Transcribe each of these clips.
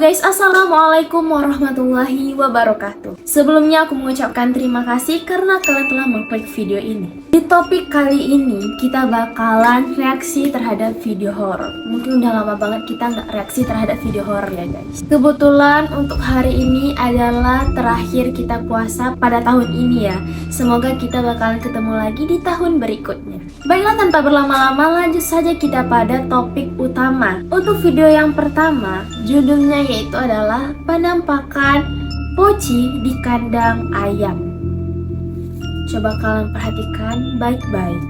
guys, assalamualaikum warahmatullahi wabarakatuh. Sebelumnya aku mengucapkan terima kasih karena kalian telah mengklik video ini. Di topik kali ini kita bakalan reaksi terhadap video horor. Mungkin udah lama banget kita nggak reaksi terhadap video horor ya guys. Kebetulan untuk hari ini adalah terakhir kita puasa pada tahun ini ya. Semoga kita bakalan ketemu lagi di tahun berikutnya. Baiklah, tanpa berlama-lama lanjut saja kita pada topik utama. Untuk video yang pertama, judulnya yaitu adalah penampakan poci di kandang ayam. Coba kalian perhatikan baik-baik.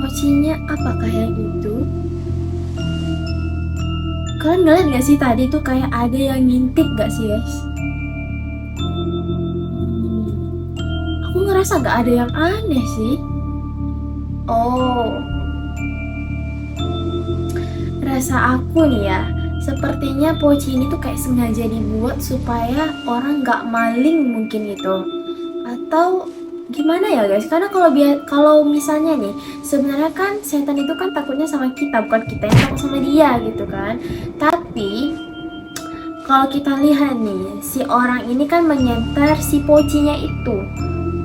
Pocinya apakah yang itu? Kalian ngeliat gak sih tadi tuh kayak ada yang ngintip gak sih guys? Aku ngerasa gak ada yang aneh sih. Oh, rasa aku nih ya, sepertinya poci ini tuh kayak sengaja dibuat supaya orang gak maling mungkin itu. Atau gimana ya guys? Karena kalau misalnya nih, sebenarnya kan setan itu kan takutnya sama kita, bukan kita yang takut sama dia gitu kan. Tapi kalau kita lihat nih, si orang ini kan menyenter si pocinya itu.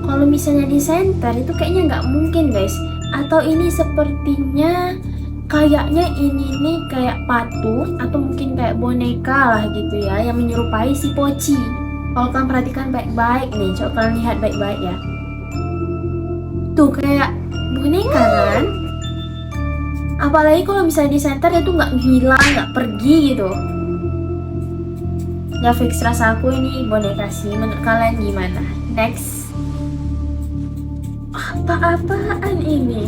Kalau misalnya disenter itu kayaknya nggak mungkin guys. Atau ini sepertinya kayaknya ini nih kayak patung atau mungkin kayak boneka lah gitu ya, yang menyerupai si poci. Kalau kalian perhatikan baik-baik nih, coba kalian lihat baik-baik ya. Tuh kayak boneka kan. Apalagi kalau misalnya disenter itu nggak hilang, nggak pergi gitu. Ya fix rasa aku ini boneka sih. Menurut kalian gimana? Next. Apa-apaan ini?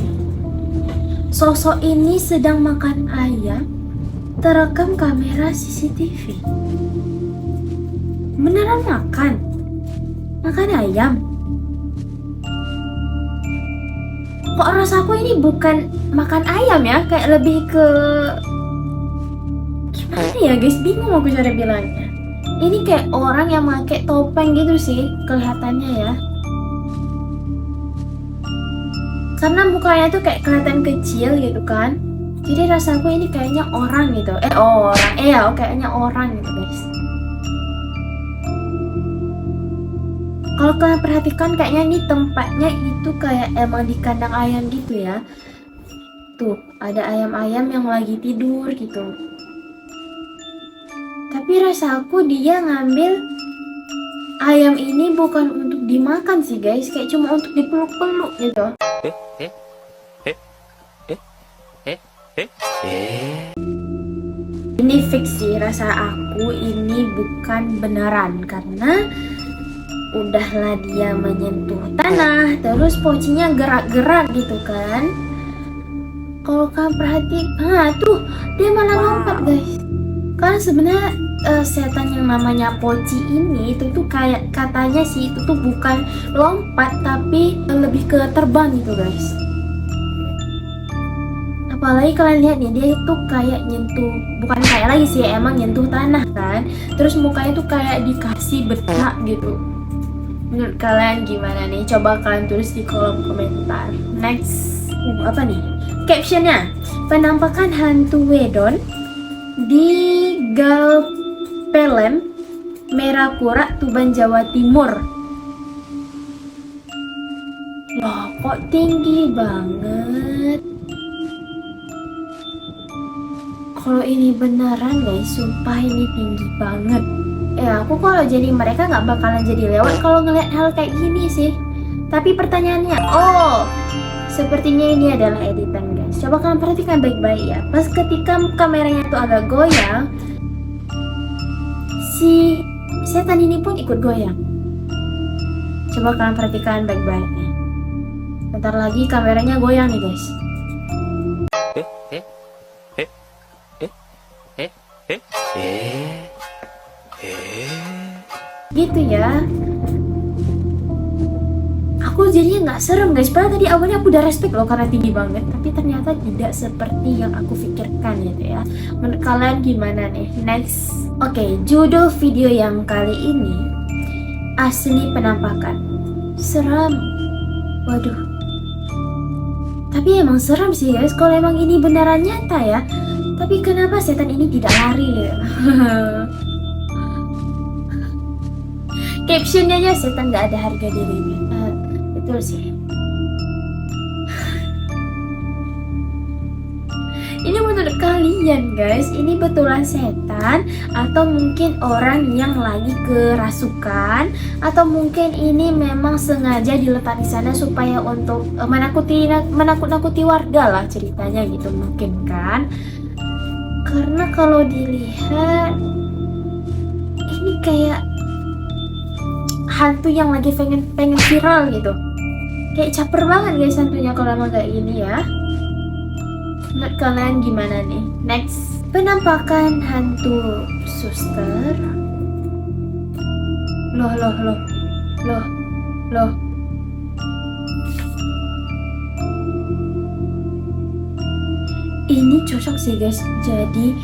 Sosok ini sedang makan ayam, terekam kamera CCTV. Beneran makan? Makan ayam? Kok rasaku ini bukan makan ayam ya? Kayak lebih ke... gimana ya guys? Bingung aku cara bilangnya. Ini kayak orang yang pakai topeng gitu sih kelihatannya ya. Karena mukanya tuh kayak kelihatan kecil gitu kan. Jadi rasaku ini kayaknya orang gitu. Kayaknya orang gitu guys. Kalau kalian perhatikan kayaknya ini tempatnya itu kayak emang di kandang ayam gitu ya. Tuh, ada ayam-ayam yang lagi tidur gitu. Tapi rasaku dia ngambil ayam ini bukan untuk dimakan sih guys. Kayak cuma untuk dipeluk-peluk gitu. Ini fix sih, rasa aku ini bukan beneran. Karena udahlah dia menyentuh tanah, terus pocinya gerak-gerak gitu kan. Kalau kalian perhatikan, tuh dia malah lompat guys. Karena sebenarnya setan yang namanya poci ini itu tuh kayak katanya sih itu tuh bukan lompat tapi lebih ke terbang gitu guys. Apalagi kalian lihat nih, dia itu kayak nyentuh, bukan kayak lagi sih, emang nyentuh tanah kan. Terus mukanya tuh kayak dikasih bedak gitu. Menurut kalian gimana nih? Coba kalian tulis di kolom komentar. Next, apa nih? Captionnya, penampakan hantu wedon di Galpelem, Merakura, Tuban, Jawa Timur. Loh, kok tinggi banget? Kalau ini beneran guys, sumpah ini tinggi banget. Aku kalau jadi mereka nggak bakalan jadi lewat kalau ngeliat hal kayak gini sih. Tapi pertanyaannya, sepertinya ini adalah editan guys. Coba kalian perhatikan baik-baik ya. Pas ketika kameranya itu agak goyang, si setan ini pun ikut goyang. Coba kalian perhatikan baik-baik nih. Bentar lagi kameranya goyang nih guys. Gitu ya. Aku jadinya nggak serem guys. Padahal tadi awalnya aku udah respect loh karena tinggi banget. Tapi ternyata tidak seperti yang aku pikirkan gitu ya. Menurut kalian gimana nih? Next. Oke, judul video yang kali ini asli penampakan. Seram. Waduh. Tapi emang serem sih guys. Kalau emang ini beneran nyata ya. Tapi kenapa setan ini tidak lari ya? Captionnya aja setan gak ada harga dirinya. Betul sih. Ini menurut kalian guys, ini betulan setan atau mungkin orang yang lagi kerasukan, atau mungkin ini memang sengaja diletak di sana supaya untuk menakut-nakuti warga lah ceritanya gitu mungkin kan? Karena kalau dilihat ini kayak hantu yang lagi pengen viral gitu. Kayak caper banget guys hantunya kalau emang kayak gini ya. Menurut kalian gimana nih? Next, penampakan hantu suster. Loh. Ini cocok sih guys, jadi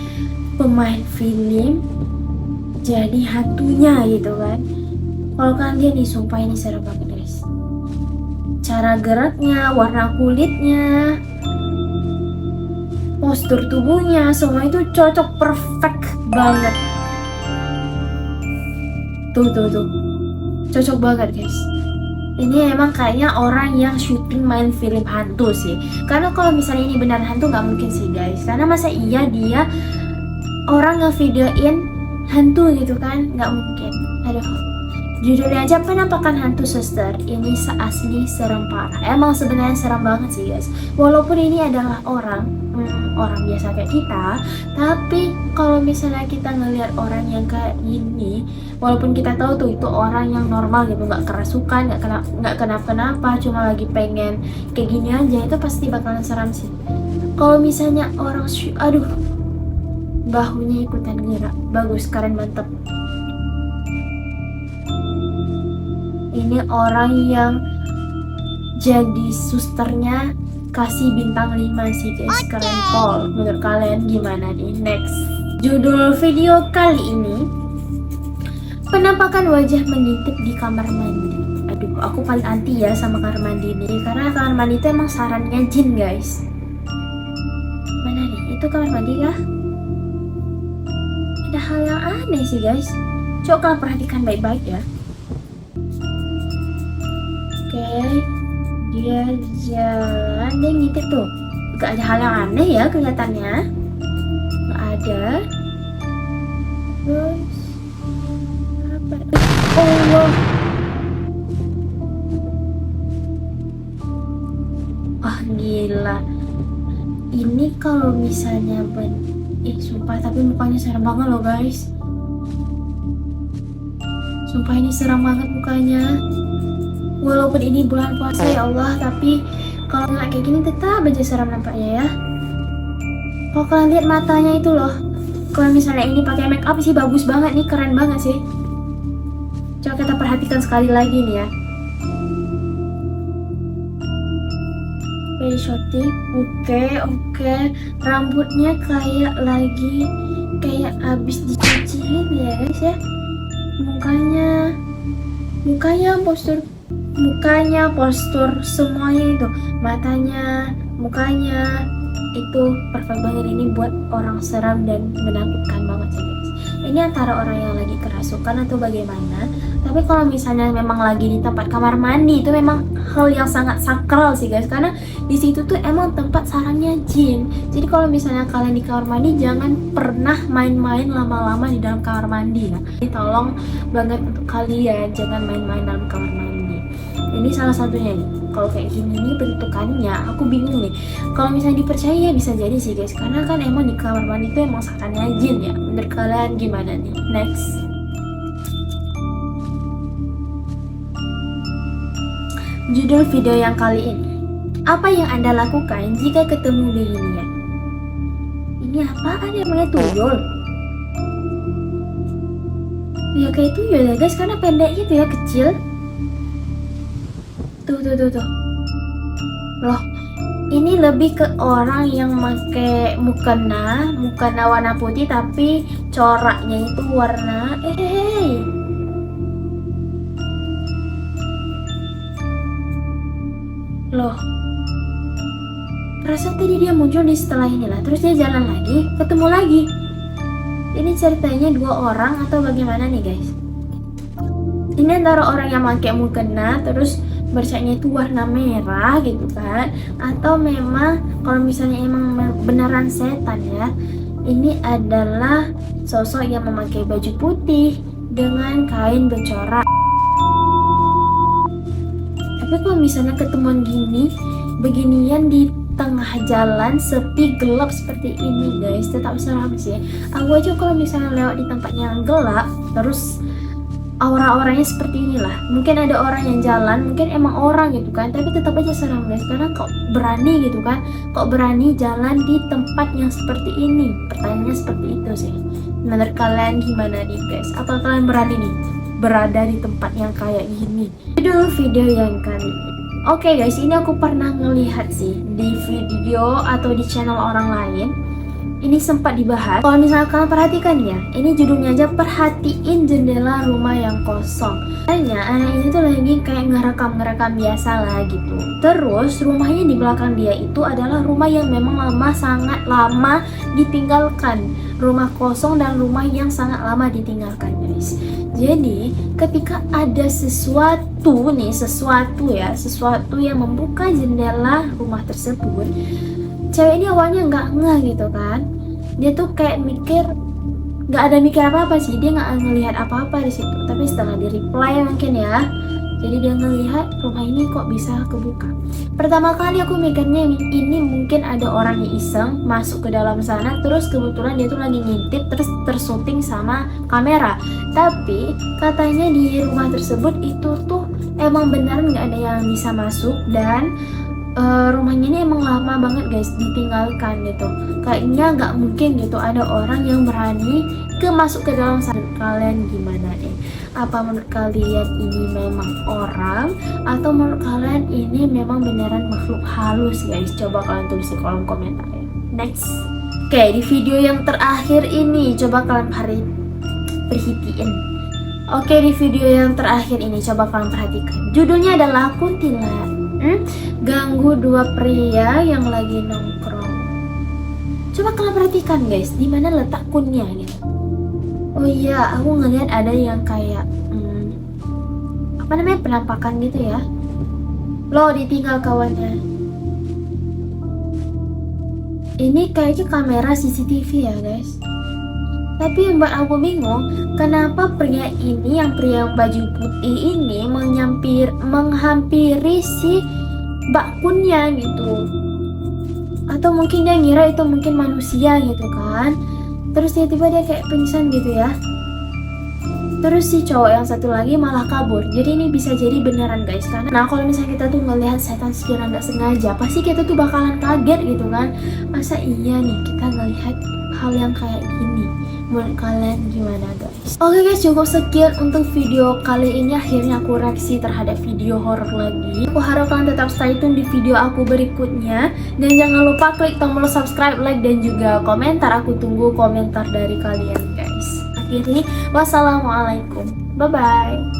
pemain film, jadi hantunya gitu kan. Kalau kalian nih, sumpah ini serem banget guys. Cara geraknya, warna kulitnya, postur tubuhnya, semua itu cocok, perfect banget. Tuh. Cocok banget guys. Ini emang kayaknya orang yang syuting main film hantu sih. Karena kalau misalnya ini benar hantu nggak mungkin sih guys. Karena masa iya dia orang ngevideoin hantu gitu kan? Nggak mungkin. Aduh. Judulnya aja penampakan hantu suster. Ini asli serem parah. Emang sebenarnya serem banget sih guys. Walaupun ini adalah orang biasa kayak kita, tapi kalau misalnya kita ngelihat orang yang kayak gini, walaupun kita tahu tuh itu orang yang normal gitu, nggak kerasukan, nggak kenapa-kenapa, cuma lagi pengen kayak gini aja, itu pasti bakalan seram sih. Kalau misalnya orang aduh, bahunya ikutan gerak, bagus, keren, mantep. Ini orang yang jadi susternya kasih bintang 5 sih guys, keren pol. Menurut kalian gimana nih? Next, judul video kali ini penampakan wajah mengintip di kamar mandi. Aduh, aku paling anti ya sama kamar mandi ini, karena kamar mandi itu emang sarannya jin guys. Mana nih? Itu kamar mandi kah? Ada hal yang aneh sih guys. Coba kalian perhatikan baik-baik ya. Oke, dia jalan, dia ngintip tuh. Gak ada hal yang aneh ya kelihatannya. Gak ada. Terus apa? Allah. Wah gila. Ini kalau misalnya sumpah, tapi mukanya serem banget loh guys. Sumpah ini serem banget mukanya. Walaupun ini bulan puasa ya Allah, tapi kalau nggak kayak gini tetap aja seram nampaknya ya. Kalau kalian lihat matanya itu loh, kalau misalnya ini pakai make up sih bagus banget nih, keren banget sih. Coba kita perhatikan sekali lagi nih ya. Shooting, oke. Rambutnya kayak abis dicuciin ya guys ya. Mukanya, postur semuanya itu, matanya, mukanya itu perfect banget. Ini buat orang seram dan menakutkan banget sih guys. Ini antara orang yang lagi kerasukan atau bagaimana. Tapi kalau misalnya memang lagi di tempat kamar mandi, itu memang hal yang sangat sakral sih guys, karena di situ tuh emang tempat sarangnya jin. Jadi kalau misalnya kalian di kamar mandi, jangan pernah main-main lama-lama di dalam kamar mandi ya. Jadi tolong banget untuk kalian jangan main-main dalam kamar mandi. Ini salah satunya nih. Kalau kayak gini nih bentukannya, aku bingung nih. Kalau misalnya dipercaya ya bisa jadi sih guys, karena kan emang di kamar mandi itu emang sarangnya jin ya. Menurut kalian gimana nih? Next, judul video yang kali ini, apa yang Anda lakukan jika ketemu beginian? Ini apaan ya, namanya tuyul? Ya kayak tuyul ya guys, karena pendek gitu ya, kecil. Tuh. Loh, ini lebih ke orang yang pakai mukena warna putih tapi coraknya itu warna Loh, perasaan tadi dia muncul di setelah inilah, terus dia jalan lagi, ketemu lagi. Ini ceritanya dua orang atau bagaimana nih guys? Ini antara orang yang pakai mukena terus bercaknya itu warna merah gitu kan, atau memang kalau misalnya emang beneran setan ya, ini adalah sosok yang memakai baju putih dengan kain bercorak. Tapi kalau misalnya ketemuan gini, beginian di tengah jalan sepi gelap seperti ini guys, tetap seram sih. Aku aja kalau misalnya lewat di tempat yang gelap terus aura-auranya seperti inilah, mungkin ada orang yang jalan, mungkin emang orang gitu kan, tapi tetap aja seram guys, karena kok berani gitu kan, kok berani jalan di tempat yang seperti ini. Pertanyaannya seperti itu sih. Menurut kalian gimana nih guys? Apa kalian berani nih berada di tempat yang kayak gini? Judul video yang kali ini, oke guys, ini aku pernah ngelihat sih di video atau di channel orang lain. Ini sempat dibahas. Kalau misalnya kalian perhatikan ya, ini judulnya aja perhatiin jendela rumah yang kosong. Kayaknya anak ini tuh lagi kayak ngerekam biasa lah gitu. Terus rumahnya di belakang dia itu adalah rumah yang memang lama, sangat lama ditinggalkan. Rumah kosong dan rumah yang sangat lama ditinggalkan guys. Jadi ketika ada sesuatu yang membuka jendela rumah tersebut, cewek ini awalnya nggak ngeh gitu kan, dia tuh kayak nggak ada mikir apa-apa sih, dia nggak ngelihat apa-apa di situ. Tapi setelah di reply mungkin ya, jadi dia ngelihat rumah ini kok bisa kebuka. Pertama kali aku mikirnya ini mungkin ada orang yang iseng masuk ke dalam sana, terus kebetulan dia tuh lagi ngintip terus tersyuting sama kamera. Tapi katanya di rumah tersebut itu tuh emang beneran nggak ada yang bisa masuk, dan rumahnya ini emang lama banget guys ditinggalkan gitu. Kayaknya nggak mungkin gitu ada orang yang berani masuk ke dalam sana. Kalian gimana nih? Apa menurut kalian ini memang orang, atau menurut kalian ini memang beneran makhluk halus guys? Coba kalian tulis di kolom komentar ya. Next. Oke, di video yang terakhir ini coba kalian perhatiin. Oke, di video yang terakhir ini coba kalian perhatikan. Judulnya adalah kuntilanak. Ganggu dua pria yang lagi nongkrong. Coba kalian perhatikan guys, di mana letak kunnya gitu. Oh iya, aku ngelihat ada yang kayak apa namanya, penampakan gitu ya. Loh, ditinggal kawannya. Ini kayaknya kamera CCTV ya guys. Tapi yang buat aku bingung, kenapa pria ini, yang pria baju putih ini menghampiri si Mbak Kunnya gitu. Atau mungkin dia ngira itu mungkin manusia gitu kan. Terus tiba-tiba dia kayak pingsan gitu ya. Terus si cowok yang satu lagi malah kabur. Jadi ini bisa jadi beneran guys. Karena kalau misalnya kita tuh ngelihat setan secara nggak sengaja, pasti kita tuh bakalan kaget gitu kan. Masa iya nih kita ngelihat hal yang kayak gini? Menurut kalian gimana guys? Oke guys, cukup sekian untuk video kali ini. Akhirnya aku reaksi terhadap video horor lagi. Aku harap kalian tetap stay tune di video aku berikutnya. Dan jangan lupa klik tombol subscribe, like, dan juga komentar. Aku tunggu komentar dari kalian guys. Akhirnya, wassalamualaikum. Bye-bye.